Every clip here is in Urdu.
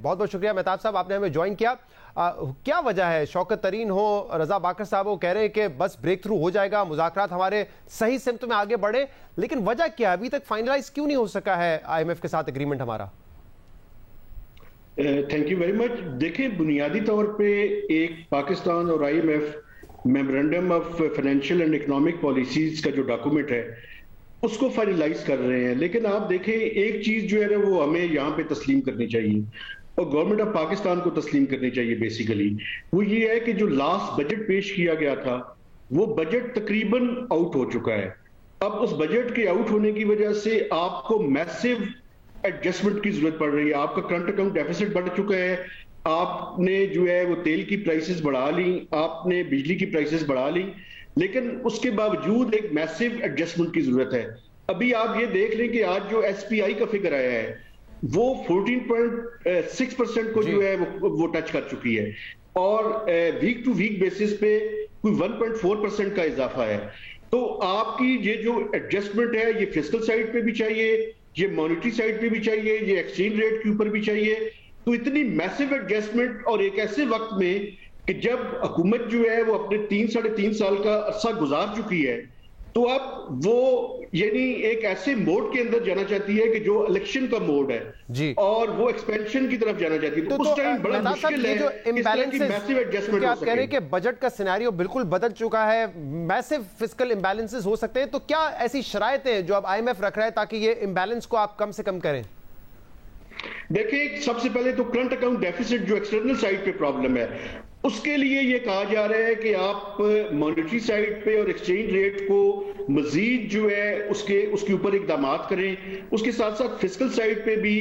بہت بہت شکریہ مہتاب صاحب، آپ نے ہمیں جوائن کیا۔ کیا وجہ ہے شوکت ترین ہو، رضا باقر صاحب وہ کہہ رہے ہیں کہ بس بریک تھرو ہو جائے گا، مذاکرات ہمارے صحیح سمت میں آگے بڑھے، لیکن وجہ کیا ہے؟ ابھی تک فائنلائز کیوں نہیں ہو سکا ہے آئی ایم ایف کے ساتھ اگریمنٹ ہمارا؟ Thank you very much. دیکھیں، بنیادی طور پہ ایک پاکستان اور I M F memorandum of financial and economic policies کا جو ڈاکومنٹ ہے اس کو فائنلائز کر رہے ہیں، لیکن آپ دیکھیں ایک چیز جو ہے نا وہ ہمیں یہاں پہ تسلیم کرنی چاہیے اور گورنمنٹ آف پاکستان کو تسلیم کرنی چاہیے بیسیکلی، وہ یہ ہے کہ جو لاسٹ بجٹ پیش کیا گیا تھا وہ بجٹ تقریباً آؤٹ ہو چکا ہے۔ اب اس بجٹ کے آؤٹ ہونے کی وجہ سے آپ کو میسو ایڈجسٹمنٹ کی ضرورت پڑ رہی ہے۔ آپ کا کرنٹ اکاؤنٹ ڈیفیسٹ بڑھ چکا ہے، آپ نے جو ہے وہ تیل کی پرائسز بڑھا لی، آپ نے بجلی کی پرائسز بڑھا لی، لیکن اس کے باوجود ایک میسو ایڈجسٹمنٹ کی ضرورت ہے۔ ابھی آپ یہ دیکھ لیں کہ آج جو ایس پی آئی کا فگر آیا ہے وہ 14.6% کو جو ہے وہ ٹچ کر چکی ہے، اور ویک ٹو ویک بیسس پہ کوئی 1.4% کا اضافہ ہے۔ تو آپ کی یہ جو ایڈجسٹمنٹ ہے یہ فسکل سائڈ پہ بھی چاہیے، یہ مانیٹری سائڈ پہ بھی چاہیے، یہ ایکسچینج ریٹ کے اوپر بھی چاہیے۔ تو اتنی میسو ایڈجسٹمنٹ اور ایک ایسے وقت میں کہ جب حکومت جو ہے وہ اپنے 3.5 سال کا عرصہ گزار چکی ہے، تو اب وہ یعنی ایک ایسے موڈ کے اندر جانا چاہتی ہے کہ جو الیکشن کا موڈ ہے جی، اور وہ ایکسپینشن کی طرف جانا چاہتی ہے۔ تو اس ٹائم بڑا مشکل ہے کہ اس طرح کی میسو ایڈجسٹمنٹ ہو آپ کہہ رہے ہیں کہ بجٹ کا سینیریو بالکل بدل چکا ہے، میسو فسکل امبیلنسز ہو سکتے ہیں، تو کیا ایسی شرائط ہیں جو اب آئی ایم ایف رکھ رہا ہے تاکہ یہ امبیلنس کو آپ کم سے کم کریں؟ دیکھیں، سب سے پہلے تو کرنٹ اکاؤنٹ ڈیفیسٹ جو ایکسٹرنل سائڈ پہ پرابلم ہے اس کے لیے یہ کہا جا رہا ہے کہ آپ مانیٹری سائڈ پہ اور ایکسچینج ریٹ کو مزید جو ہے اس کے اوپر اقدامات کریں۔ اس کے ساتھ ساتھ فسکل سائڈ پہ بھی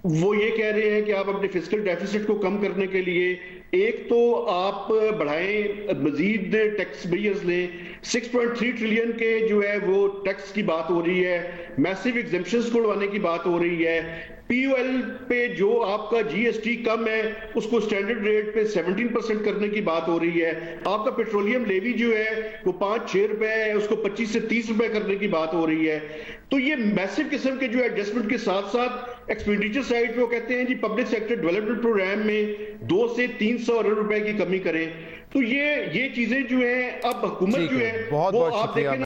وہ یہ کہہ رہے ہیں کہ آپ اپنے فسکل ڈیفیسٹ کو کم کرنے کے لیے ایک تو آپ بڑھائیں، مزید ٹیکس بیئرز لیں، 6.3 ٹریلین کے جو ہے وہ ٹیکس کی بات ہو رہی ہے، میسو ایگزمپشنز کو اڑوانے کی بات ہو رہی ہے، پی او ایل پہ جو آپ کا جی ایس ٹی کم ہے اس کو سٹینڈرڈ ریٹ پہ 17% کرنے کی بات ہو رہی ہے، آپ کا پیٹرولیم لیوی جو ہے وہ 5-6 روپے ہے اس کو 25 سے 30 روپے کرنے کی بات ہو رہی ہے۔ تو یہ میسو قسم کے جو ایڈجسٹمنٹ کے ساتھ ساتھ ایکسپینڈیچر سائڈ پہ وہ کہتے ہیں جی پبلک سیکٹر ڈیولپمنٹ پروگرام میں 200 سے 300 ارب روپے کی کمی کریں۔ تو یہ چیزیں جو ہیں اب حکومت جو ہے وہ آپ دیکھیں